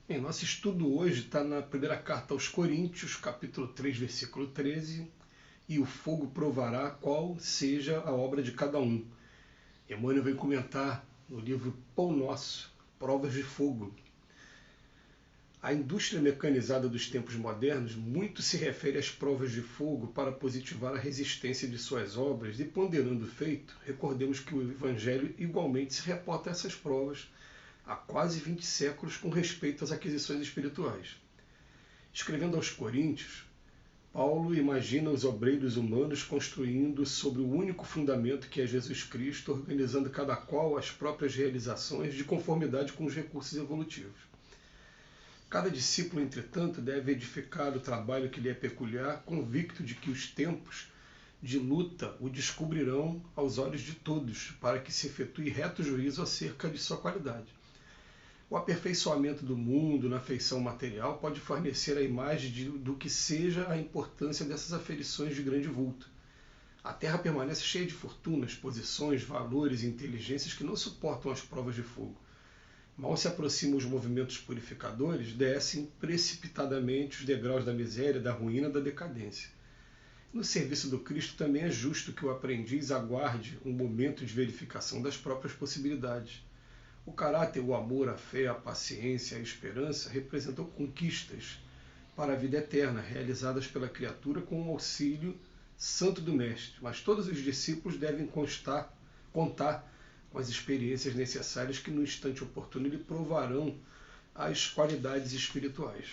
Bem, nosso estudo hoje está na primeira carta aos Coríntios, capítulo 3, versículo 13, e o fogo provará qual seja a obra de cada um. Emmanuel vem comentar no livro Pão Nosso, Provas de Fogo. A indústria mecanizada dos tempos modernos muito se refere às provas de fogo para positivar a resistência de suas obras e, ponderando o feito, recordemos que o Evangelho igualmente se reporta a essas provas há quase 20 séculos com respeito às aquisições espirituais. Escrevendo aos Coríntios, Paulo imagina os obreiros humanos construindo sobre o único fundamento que é Jesus Cristo, organizando cada qual as próprias realizações de conformidade com os recursos evolutivos. Cada discípulo, entretanto, deve edificar o trabalho que lhe é peculiar, convicto de que os tempos de luta o descobrirão aos olhos de todos, para que se efetue reto juízo acerca de sua qualidade. O aperfeiçoamento do mundo na feição material pode fornecer a imagem do que seja a importância dessas aferições de grande vulto. A Terra permanece cheia de fortunas, posições, valores e inteligências que não suportam as provas de fogo. Mal se aproximam os movimentos purificadores, descem precipitadamente os degraus da miséria, da ruína, da decadência. No serviço do Cristo também é justo que o aprendiz aguarde um momento de verificação das próprias possibilidades. O caráter, o amor, a fé, a paciência, a esperança representam conquistas para a vida eterna, realizadas pela criatura com o auxílio santo do Mestre. Mas todos os discípulos devem contar com as experiências necessárias que no instante oportuno lhe provarão as qualidades espirituais.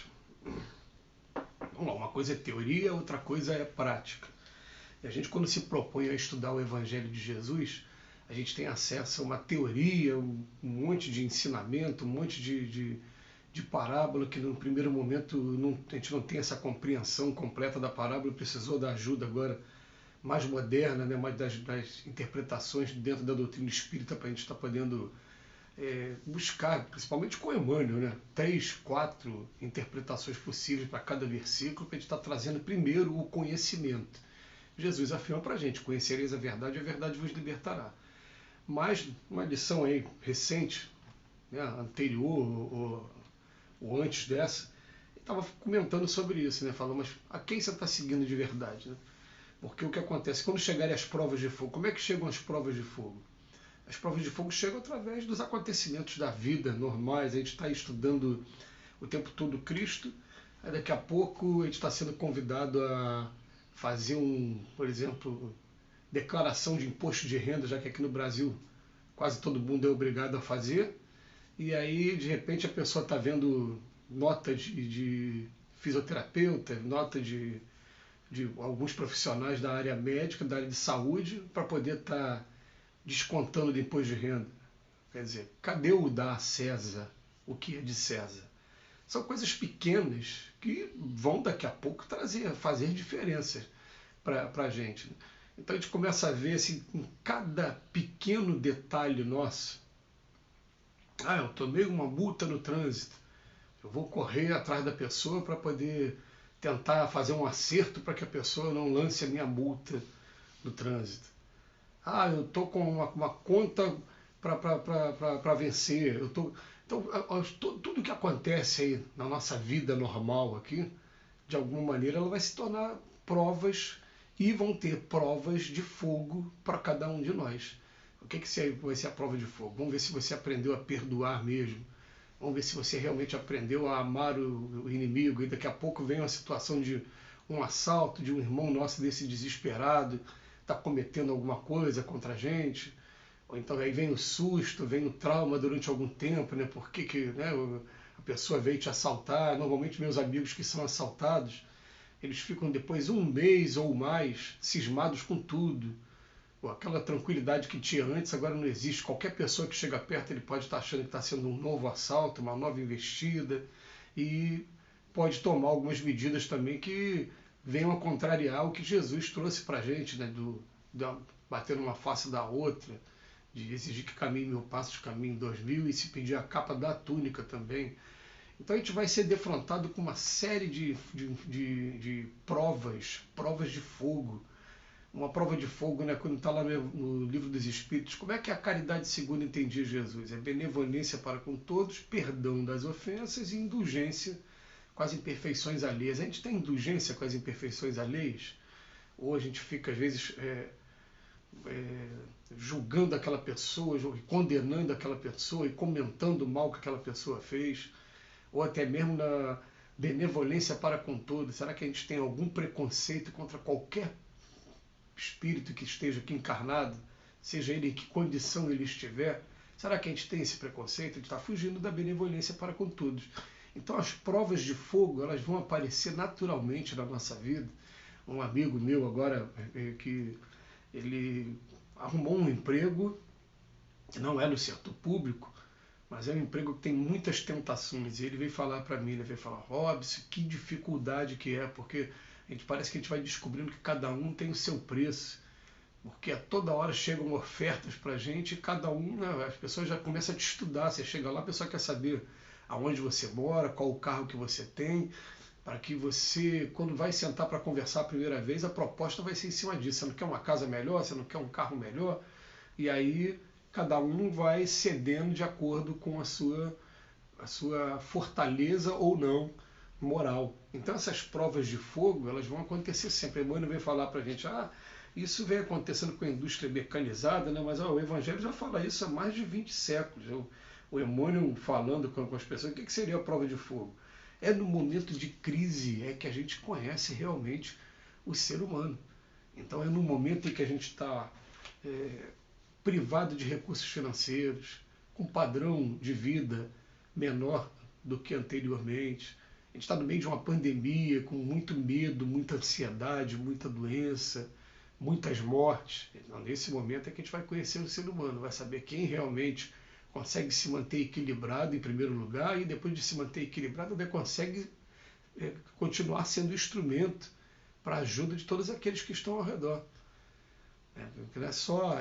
Vamos lá, uma coisa é teoria, outra coisa é prática. E a gente, quando se propõe a estudar o Evangelho de Jesus, a gente tem acesso a uma teoria, um monte de ensinamento, um monte de parábola que no primeiro momento a gente não tem essa compreensão completa da parábola, precisou da ajuda agora mais moderna, né, mais das interpretações dentro da doutrina espírita para a gente estar podendo buscar, principalmente com Emmanuel, né, 3, 4 interpretações possíveis para cada versículo, para a gente estar trazendo primeiro o conhecimento. Jesus afirma para a gente: conhecereis a verdade e a verdade vos libertará. Mas uma lição aí recente, né, anterior ou antes dessa, estava comentando sobre isso, né, falando, mas a quem você está seguindo de verdade? Né? Porque o que acontece, quando chegarem as provas de fogo, como é que chegam as provas de fogo? As provas de fogo chegam através dos acontecimentos da vida normais, a gente está estudando o tempo todo Cristo, aí daqui a pouco a gente está sendo convidado a fazer por exemplo, declaração de imposto de renda, já que aqui no Brasil quase todo mundo é obrigado a fazer, e aí de repente a pessoa está vendo nota de fisioterapeuta, nota de alguns profissionais da área médica, da área de saúde, para poder estar descontando do imposto de renda. Quer dizer, cadê o dar a César o que é de César? São coisas pequenas que vão daqui a pouco fazer diferença para a gente. Então a gente começa a ver assim, em cada pequeno detalhe nosso. Eu tomei uma multa no trânsito. Eu vou correr atrás da pessoa para poder tentar fazer um acerto para que a pessoa não lance a minha multa no trânsito. Eu estou com uma conta para vencer. Então, tudo que acontece aí na nossa vida normal aqui, de alguma maneira, ela vai se tornar provas e vão ter provas de fogo para cada um de nós. O que vai ser a prova de fogo? Vamos ver se você aprendeu a perdoar mesmo. Vamos ver se você realmente aprendeu a amar o inimigo. E daqui a pouco vem uma situação de um assalto, de um irmão nosso desse desesperado, está cometendo alguma coisa contra a gente. Ou então aí vem o susto, vem o trauma durante algum tempo, né? Por que né, a pessoa veio te assaltar? Normalmente meus amigos que são assaltados, eles ficam depois um mês ou mais cismados com tudo. Aquela tranquilidade que tinha antes agora não existe. Qualquer pessoa que chega perto, ele pode estar achando que está sendo um novo assalto, uma nova investida, e pode tomar algumas medidas também que venham a contrariar o que Jesus trouxe para a gente, né? Bater numa face da outra, de exigir que caminhe 1000 passos, caminhe 2000, e se pedir a capa da túnica também. Então a gente vai ser defrontado com uma série de provas de fogo, uma prova de fogo, né? Quando está lá no Livro dos Espíritos, como é que é a caridade segundo entendia Jesus? É benevolência para com todos, perdão das ofensas e indulgência com as imperfeições alheias. A gente tem indulgência com as imperfeições alheias? Ou a gente fica, às vezes, julgando aquela pessoa, condenando aquela pessoa e comentando o mal que aquela pessoa fez? Ou até mesmo na benevolência para com todos? Será que a gente tem algum preconceito contra qualquer espírito que esteja aqui encarnado, seja ele em que condição ele estiver? Será que a gente tem esse preconceito? A gente está fugindo da benevolência para com todos. Então as provas de fogo, elas vão aparecer naturalmente na nossa vida. Um amigo meu agora, que ele arrumou um emprego, que não é no setor público, mas é um emprego que tem muitas tentações. E ele veio falar para mim, ele veio falar: Robson, que dificuldade que é, porque parece que a gente vai descobrindo que cada um tem o seu preço, porque a toda hora chegam ofertas para a gente e cada um, né, as pessoas já começam a te estudar. Você chega lá, a pessoa quer saber aonde você mora, qual o carro que você tem, para que você, quando vai sentar para conversar a primeira vez, a proposta vai ser em cima disso. Você não quer uma casa melhor, você não quer um carro melhor, e aí cada um vai cedendo de acordo com a sua fortaleza ou não moral. Então essas provas de fogo, elas vão acontecer sempre. O Emmanuel veio falar para a gente: isso vem acontecendo com a indústria mecanizada, né? Mas o Evangelho já fala isso há mais de 20 séculos. O Emmanuel falando com as pessoas, o que seria a prova de fogo? É no momento de crise que a gente conhece realmente o ser humano. Então é no momento em que a gente está privado de recursos financeiros, com padrão de vida menor do que anteriormente. A gente está no meio de uma pandemia, com muito medo, muita ansiedade, muita doença, muitas mortes. Então, nesse momento é que a gente vai conhecer o ser humano, vai saber quem realmente consegue se manter equilibrado em primeiro lugar, e depois de se manter equilibrado, ainda consegue continuar sendo instrumento para a ajuda de todos aqueles que estão ao redor. Não é só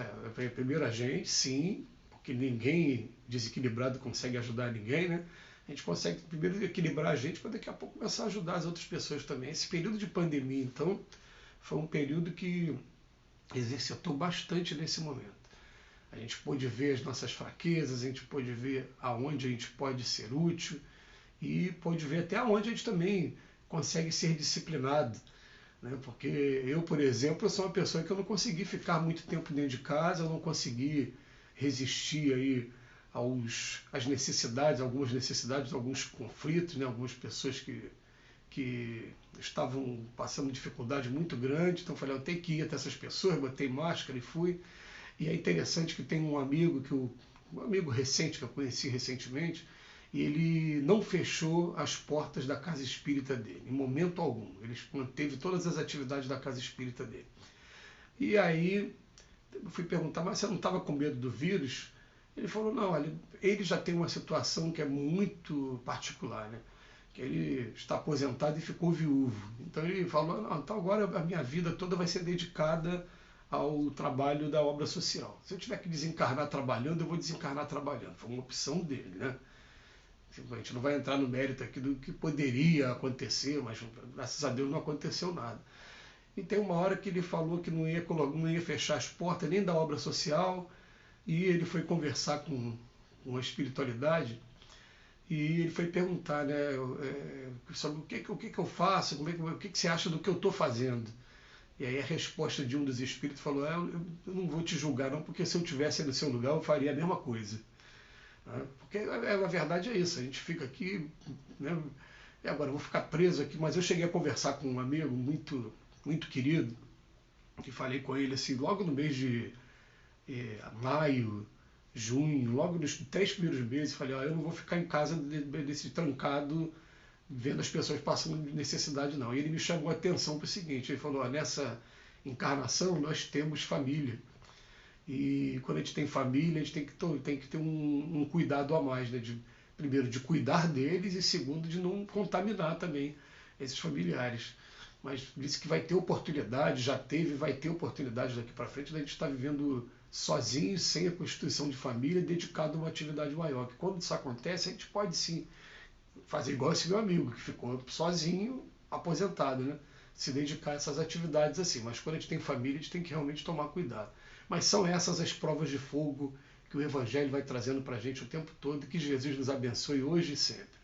primeiro a gente, sim, porque ninguém desequilibrado consegue ajudar ninguém, né? A gente consegue primeiro equilibrar a gente para daqui a pouco começar a ajudar as outras pessoas também. Esse período de pandemia, então, foi um período que exercitou bastante nesse momento. A gente pôde ver as nossas fraquezas, a gente pôde ver aonde a gente pode ser útil e pôde ver até aonde a gente também consegue ser disciplinado. Né? Porque eu, por exemplo, sou uma pessoa que eu não consegui ficar muito tempo dentro de casa, eu não consegui resistir aí às necessidades, algumas necessidades, alguns conflitos, né? Algumas pessoas que estavam passando dificuldade muito grande. Então eu falei: eu tenho que ir até essas pessoas, botei máscara e fui. E é interessante que tem um amigo, um amigo recente que eu conheci recentemente, e ele não fechou as portas da casa espírita dele, em momento algum. Ele manteve todas as atividades da casa espírita dele. E aí eu fui perguntar: mas você não estava com medo do vírus? Ele falou: não, ele já tem uma situação que é muito particular, né? Que ele está aposentado e ficou viúvo. Então ele falou: não, então agora a minha vida toda vai ser dedicada ao trabalho da obra social. Se eu tiver que desencarnar trabalhando, eu vou desencarnar trabalhando. Foi uma opção dele, né? A gente não vai entrar no mérito aqui do que poderia acontecer, mas graças a Deus não aconteceu nada. E tem uma hora que ele falou que não ia fechar as portas nem da obra social, e ele foi conversar com a espiritualidade, e ele foi perguntar, né, sobre o que eu faço, o que você acha do que eu estou fazendo. E aí a resposta de um dos espíritos falou: eu não vou te julgar não, porque se eu estivesse no seu lugar eu faria a mesma coisa. Porque a verdade é isso, a gente fica aqui, né, e agora eu vou ficar preso aqui. Mas eu cheguei a conversar com um amigo muito, muito querido, que falei com ele assim, logo no mês de maio, junho, logo nos 3 primeiros meses, falei: eu não vou ficar em casa desse trancado, vendo as pessoas passando necessidade, não. E ele me chamou a atenção para o seguinte: ele falou: nessa encarnação nós temos família. E quando a gente tem família, a gente tem que ter um cuidado a mais, né? Primeiro, de cuidar deles, e segundo, de não contaminar também esses familiares. Mas disse que vai ter oportunidade, já teve, vai ter oportunidade daqui para frente, da gente estar vivendo sozinho, sem a constituição de família, dedicado a uma atividade maior. Que quando isso acontece, a gente pode sim fazer igual esse meu amigo, que ficou sozinho, aposentado, né? se dedicar a essas atividades assim. Mas quando a gente tem família, a gente tem que realmente tomar cuidado. Mas são essas as provas de fogo que o Evangelho vai trazendo para a gente o tempo todo, e que Jesus nos abençoe hoje e sempre.